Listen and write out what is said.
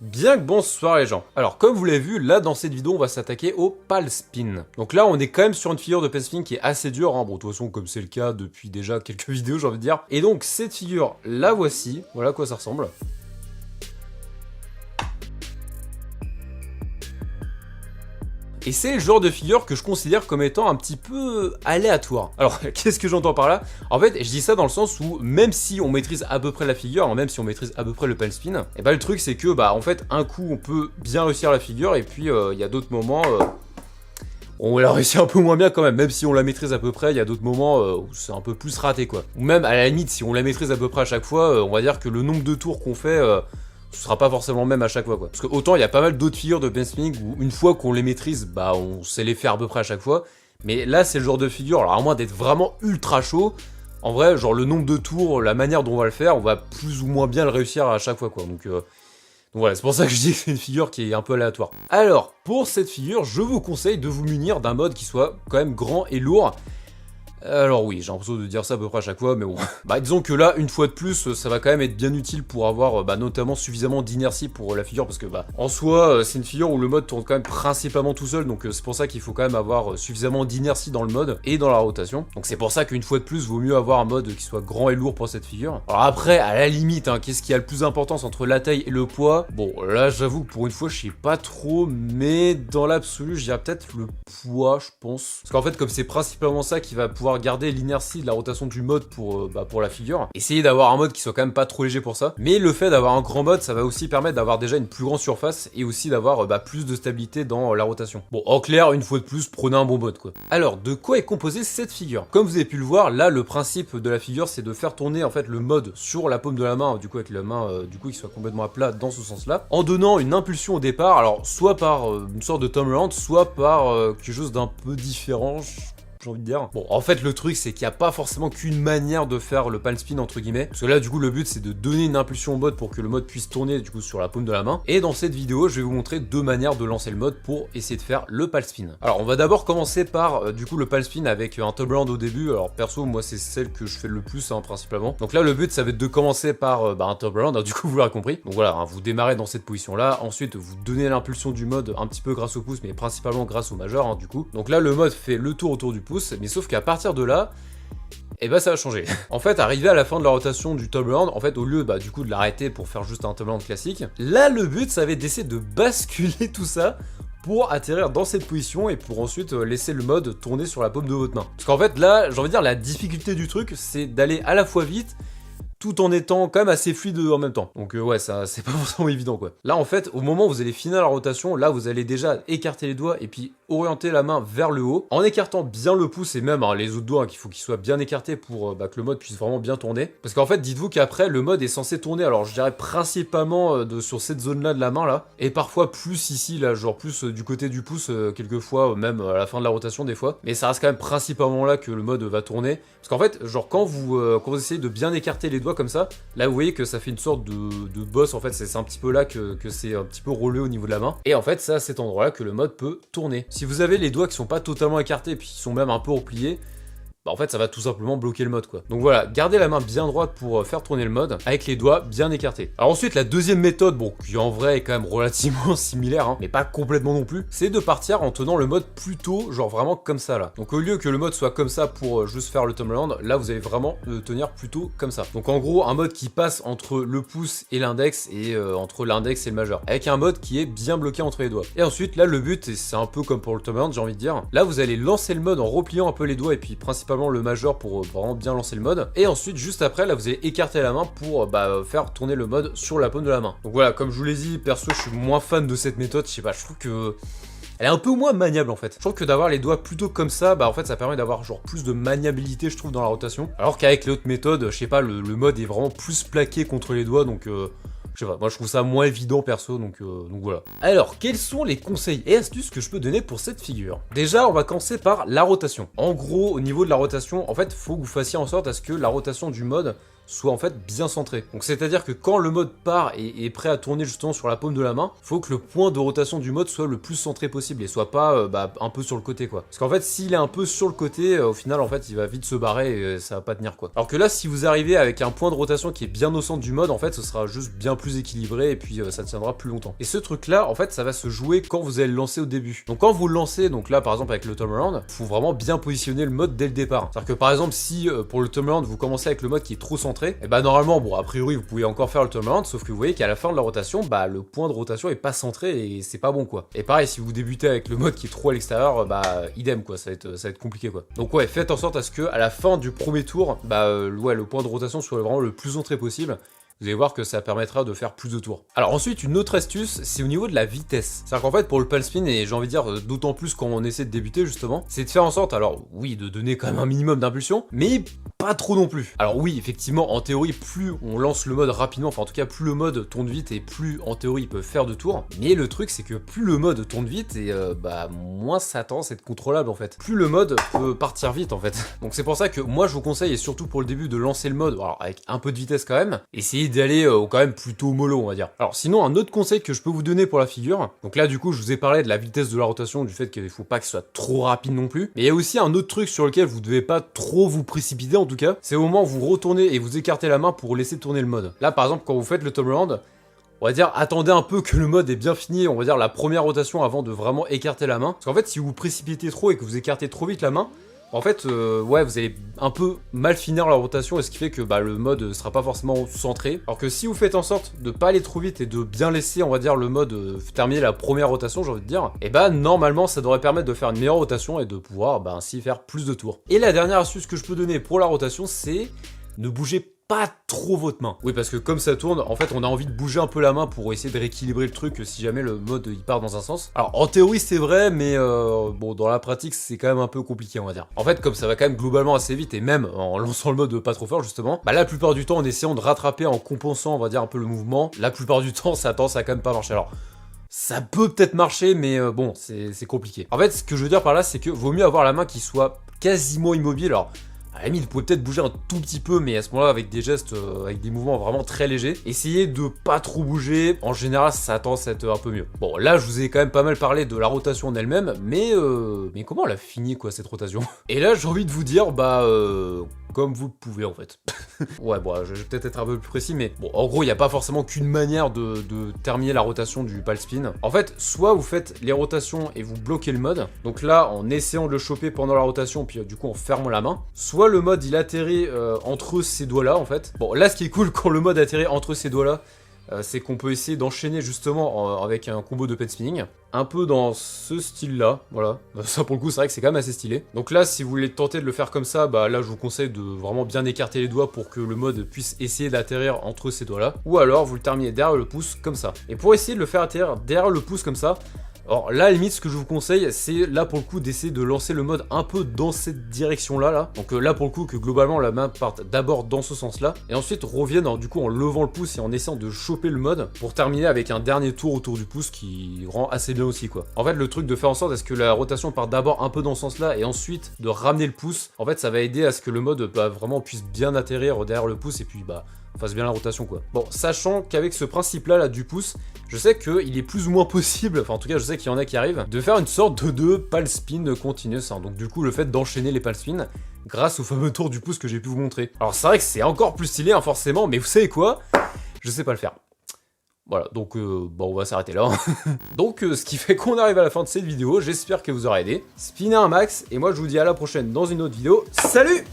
Bien que bonsoir les gens. Alors comme vous l'avez vu, là dans cette vidéo on va s'attaquer au Palspin. Donc là on est quand même sur une figure de Palspin qui est assez dure, hein. Bon de toute façon comme c'est le cas depuis déjà quelques vidéos j'ai envie de dire. Et donc cette figure la voici, voilà à quoi ça ressemble. Et c'est le genre de figure que je considère comme étant un petit peu aléatoire. Alors, qu'est-ce que j'entends par là? En fait, je dis ça dans le sens où, même si on maîtrise à peu près la figure, même si on maîtrise à peu près le Palspin, et bah le truc c'est que, en fait, un coup on peut bien réussir la figure, et puis il y a d'autres moments, on la réussit un peu moins bien quand même si on la maîtrise à peu près, il y a d'autres moments où c'est un peu plus raté quoi. Ou même, à la limite, si on la maîtrise à peu près à chaque fois, on va dire que le nombre de tours qu'on fait... ce sera pas forcément le même à chaque fois quoi. Parce que autant il y a pas mal d'autres figures de Palspin où une fois qu'on les maîtrise, on sait les faire à peu près à chaque fois. Mais là c'est le genre de figure, alors à moins d'être vraiment ultra chaud, en vrai genre le nombre de tours, la manière dont on va le faire, on va plus ou moins bien le réussir à chaque fois quoi. Donc voilà, c'est pour ça que je dis que c'est une figure qui est un peu aléatoire. Alors, pour cette figure, je vous conseille de vous munir d'un mode qui soit quand même grand et lourd. Alors oui, j'ai l'impression de dire ça à peu près à chaque fois, mais bon. Disons que là, une fois de plus, ça va quand même être bien utile pour avoir notamment suffisamment d'inertie pour la figure, parce que en soi, c'est une figure où le mode tourne quand même principalement tout seul, donc c'est pour ça qu'il faut quand même avoir suffisamment d'inertie dans le mode et dans la rotation. Donc c'est pour ça qu'une fois de plus, vaut mieux avoir un mode qui soit grand et lourd pour cette figure. Alors après, à la limite, qu'est-ce qui a le plus d'importance entre la taille et le poids? Bon, là, j'avoue que pour une fois, je sais pas trop, mais dans l'absolu, je dirais peut-être le poids, je pense. Parce qu'en fait, comme c'est principalement ça qui va pouvoir garder l'inertie de la rotation du mode pour la figure. Essayez d'avoir un mode qui soit quand même pas trop léger pour ça. Mais le fait d'avoir un grand mode, ça va aussi permettre d'avoir déjà une plus grande surface et aussi d'avoir plus de stabilité dans la rotation. Bon, en clair, une fois de plus, prenez un bon mode quoi. Alors, de quoi est composée cette figure? Comme vous avez pu le voir, là, le principe de la figure, c'est de faire tourner en fait le mode sur la paume de la main, du coup avec la main qui soit complètement à plat dans ce sens-là, en donnant une impulsion au départ, alors soit par une sorte de turnaround, soit par quelque chose d'un peu différent. J'ai envie de dire. Bon, en fait, le truc, c'est qu'il n'y a pas forcément qu'une manière de faire le Palspin, entre guillemets. Parce que là, du coup, le but, c'est de donner une impulsion au mode pour que le mode puisse tourner, du coup, sur la paume de la main. Et dans cette vidéo, je vais vous montrer deux manières de lancer le mode pour essayer de faire le Palspin. Alors, on va d'abord commencer par, du coup, le Palspin avec un turnaround au début. Alors, perso, moi, c'est celle que je fais le plus, principalement. Donc là, le but, ça va être de commencer par un turnaround, du coup, vous l'aurez compris. Donc voilà, vous démarrez dans cette position-là. Ensuite, vous donnez l'impulsion du mode un petit peu grâce au pouce, mais principalement grâce au majeur, du coup. Donc là, le mode fait le tour autour du pouce, mais sauf qu'à partir de là, ça va changer. En fait, arrivé à la fin de la rotation du turnaround, en fait, au lieu du coup de l'arrêter pour faire juste un turnaround classique, là le but ça va être d'essayer de basculer tout ça pour atterrir dans cette position et pour ensuite laisser le mode tourner sur la paume de votre main. Parce qu'en fait là, j'ai envie de dire, la difficulté du truc, c'est d'aller à la fois vite tout en étant quand même assez fluide en même temps. Donc ouais, ça c'est pas forcément évident quoi. Là en fait, au moment où vous allez finir la rotation, là vous allez déjà écarter les doigts et puis orienter la main vers le haut, en écartant bien le pouce et même les autres doigts qu'il faut qu'ils soient bien écartés pour que le mode puisse vraiment bien tourner. Parce qu'en fait, dites-vous qu'après, le mode est censé tourner, alors je dirais principalement sur cette zone-là de la main là, et parfois plus ici là, genre plus du côté du pouce, quelquefois, même à la fin de la rotation des fois. Mais ça reste quand même principalement là que le mode va tourner. Parce qu'en fait, genre quand vous essayez de bien écarter les doigts comme ça, là vous voyez que ça fait une sorte de bosse, en fait c'est un petit peu là que c'est un petit peu roulé au niveau de la main, et en fait c'est à cet endroit là que le mode peut tourner. Si vous avez les doigts qui sont pas totalement écartés puis qui sont même un peu repliés, en fait ça va tout simplement bloquer le mode quoi. Donc voilà, gardez la main bien droite pour faire tourner le mode avec les doigts bien écartés. Alors ensuite la deuxième méthode, qui en vrai est quand même relativement similaire, mais pas complètement non plus, c'est de partir en tenant le mode plutôt genre vraiment comme ça là. Donc au lieu que le mode soit comme ça pour juste faire le turnaround, là vous allez vraiment le tenir plutôt comme ça. Donc en gros un mode qui passe entre le pouce et l'index et entre l'index et le majeur, avec un mode qui est bien bloqué entre les doigts. Et ensuite là le but, et c'est un peu comme pour le turnaround j'ai envie de dire, là vous allez lancer le mode en repliant un peu les doigts et puis principalement le majeur pour vraiment bien lancer le mode, et ensuite juste après là vous allez écarter la main pour faire tourner le mode sur la paume de la main. Donc voilà, comme je vous l'ai dit, perso je suis moins fan de cette méthode, je sais pas, je trouve que elle est un peu moins maniable en fait. Je trouve que d'avoir les doigts plutôt comme ça, en fait ça permet d'avoir genre plus de maniabilité je trouve dans la rotation, alors qu'avec les autres méthodes, je sais pas, le mode est vraiment plus plaqué contre les doigts, donc je sais pas, moi je trouve ça moins évident perso, donc voilà. Alors, quels sont les conseils et astuces que je peux donner pour cette figure? Déjà, on va commencer par la rotation. En gros, au niveau de la rotation, en fait, faut que vous fassiez en sorte à ce que la rotation du mode soit en fait bien centré. Donc c'est-à-dire que quand le mode part et est prêt à tourner justement sur la paume de la main, faut que le point de rotation du mode soit le plus centré possible et soit pas un peu sur le côté quoi. Parce qu'en fait s'il est un peu sur le côté, au final en fait il va vite se barrer et ça va pas tenir quoi. Alors que là si vous arrivez avec un point de rotation qui est bien au centre du mode, en fait ce sera juste bien plus équilibré et puis ça tiendra plus longtemps. Et ce truc là en fait ça va se jouer quand vous allez le lancer au début. Donc quand vous le lancez, donc là par exemple avec le turnaround, faut vraiment bien positionner le mode dès le départ. C'est-à-dire que par exemple si pour le turnaround vous commencez avec le mode qui est trop centré, et bah normalement bon a priori vous pouvez encore faire le turnaround, sauf que vous voyez qu'à la fin de la rotation, bah le point de rotation est pas centré et c'est pas bon quoi. Et pareil si vous débutez avec le mode qui est trop à l'extérieur, bah idem quoi, ça va être compliqué quoi. Donc ouais, faites en sorte à ce que à la fin du premier tour, ouais, le point de rotation soit vraiment le plus centré possible. Vous allez voir que ça permettra de faire plus de tours. Alors ensuite, une autre astuce, c'est au niveau de la vitesse. C'est-à-dire qu'en fait, pour le palm spin, et j'ai envie de dire d'autant plus quand on essaie de débuter justement, c'est de faire en sorte, alors oui, de donner quand même un minimum d'impulsion, mais pas trop non plus. Alors oui, effectivement, en théorie, plus on lance le mode rapidement, enfin en tout cas, plus le mode tourne vite et plus en théorie il peut faire de tours. Mais le truc, c'est que plus le mode tourne vite et moins ça a tendance à être contrôlable en fait. Plus le mode peut partir vite en fait. Donc c'est pour ça que moi je vous conseille, et surtout pour le début, de lancer le mode, alors avec un peu de vitesse quand même, essayer d'aller quand même plutôt mollo on va dire. Alors sinon un autre conseil que je peux vous donner pour la figure, donc là du coup je vous ai parlé de la vitesse de la rotation, du fait qu'il faut pas que ce soit trop rapide non plus, mais il y a aussi un autre truc sur lequel vous devez pas trop vous précipiter en tout cas, c'est au moment où vous retournez et vous écartez la main pour laisser tourner le mode. Là par exemple quand vous faites le turnaround, on va dire attendez un peu que le mode est bien fini, on va dire la première rotation avant de vraiment écarter la main, parce qu'en fait si vous vous précipitez trop et que vous écartez trop vite la main, en fait, ouais, vous allez un peu mal finir la rotation, et ce qui fait que le mode sera pas forcément centré. Alors que si vous faites en sorte de pas aller trop vite et de bien laisser, on va dire, le mode terminer la première rotation, j'ai envie de dire, et normalement, ça devrait permettre de faire une meilleure rotation et de pouvoir ainsi faire plus de tours. Et la dernière astuce que je peux donner pour la rotation, c'est ne bougez pas trop votre main. Oui, parce que comme ça tourne, en fait, on a envie de bouger un peu la main pour essayer de rééquilibrer le truc si jamais le mode il part dans un sens. Alors, en théorie, c'est vrai, mais bon, dans la pratique, c'est quand même un peu compliqué, on va dire. En fait, comme ça va quand même globalement assez vite, et même en lançant le mode pas trop fort, justement, la plupart du temps, en essayant de rattraper, en compensant, on va dire, un peu le mouvement, la plupart du temps, ça a tendance à quand même pas marcher. Alors, ça peut peut-être marcher, mais bon, c'est compliqué. En fait, ce que je veux dire par là, c'est que vaut mieux avoir la main qui soit quasiment immobile. Alors, à la limite, vous pouvez peut-être bouger un tout petit peu, mais à ce moment-là, avec des gestes, avec des mouvements vraiment très légers. Essayez de pas trop bouger. En général, ça a tendance à être un peu mieux. Bon, là, je vous ai quand même pas mal parlé de la rotation en elle-même, mais comment elle a fini, quoi, cette rotation? Et là, j'ai envie de vous dire, comme vous le pouvez, en fait. Ouais, bon, je vais peut-être être un peu plus précis, mais bon, en gros, il n'y a pas forcément qu'une manière de terminer la rotation du palm spin. En fait, soit vous faites les rotations et vous bloquez le mode, donc là, en essayant de le choper pendant la rotation, puis du coup, en fermant la main, soit le mode, il atterrit entre ces doigts-là, en fait. Bon, là, ce qui est cool, quand le mode atterrit entre ces doigts-là, c'est qu'on peut essayer d'enchaîner justement avec un combo de pen spinning, un peu dans ce style-là, voilà. Ça pour le coup c'est vrai que c'est quand même assez stylé. Donc là si vous voulez tenter de le faire comme ça, là je vous conseille de vraiment bien écarter les doigts pour que le mode puisse essayer d'atterrir entre ces doigts-là, ou alors vous le terminez derrière le pouce comme ça. Et pour essayer de le faire atterrir derrière le pouce comme ça, alors là, à la limite, ce que je vous conseille, c'est là pour le coup d'essayer de lancer le mode un peu dans cette direction-là, là. Donc là pour le coup, que globalement la main parte d'abord dans ce sens-là, et ensuite revienne du coup en levant le pouce et en essayant de choper le mode pour terminer avec un dernier tour autour du pouce qui rend assez bien aussi, quoi. En fait, le truc de faire en sorte à ce que la rotation parte d'abord un peu dans ce sens-là et ensuite de ramener le pouce, en fait, ça va aider à ce que le mode vraiment puisse bien atterrir derrière le pouce et puis fasse bien la rotation quoi. Bon, sachant qu'avec ce principe là du pouce, je sais qu'il est plus ou moins possible, enfin en tout cas je sais qu'il y en a qui arrivent, de faire une sorte de palm spin continuous, hein. Donc du coup le fait d'enchaîner les palm spins grâce au fameux tour du pouce que j'ai pu vous montrer. Alors c'est vrai que c'est encore plus stylé hein, forcément, mais vous savez quoi, je sais pas le faire. Voilà, donc on va s'arrêter là. Donc ce qui fait qu'on arrive à la fin de cette vidéo, j'espère que vous aura aidé. Spinnez un max, et moi je vous dis à la prochaine dans une autre vidéo. Salut!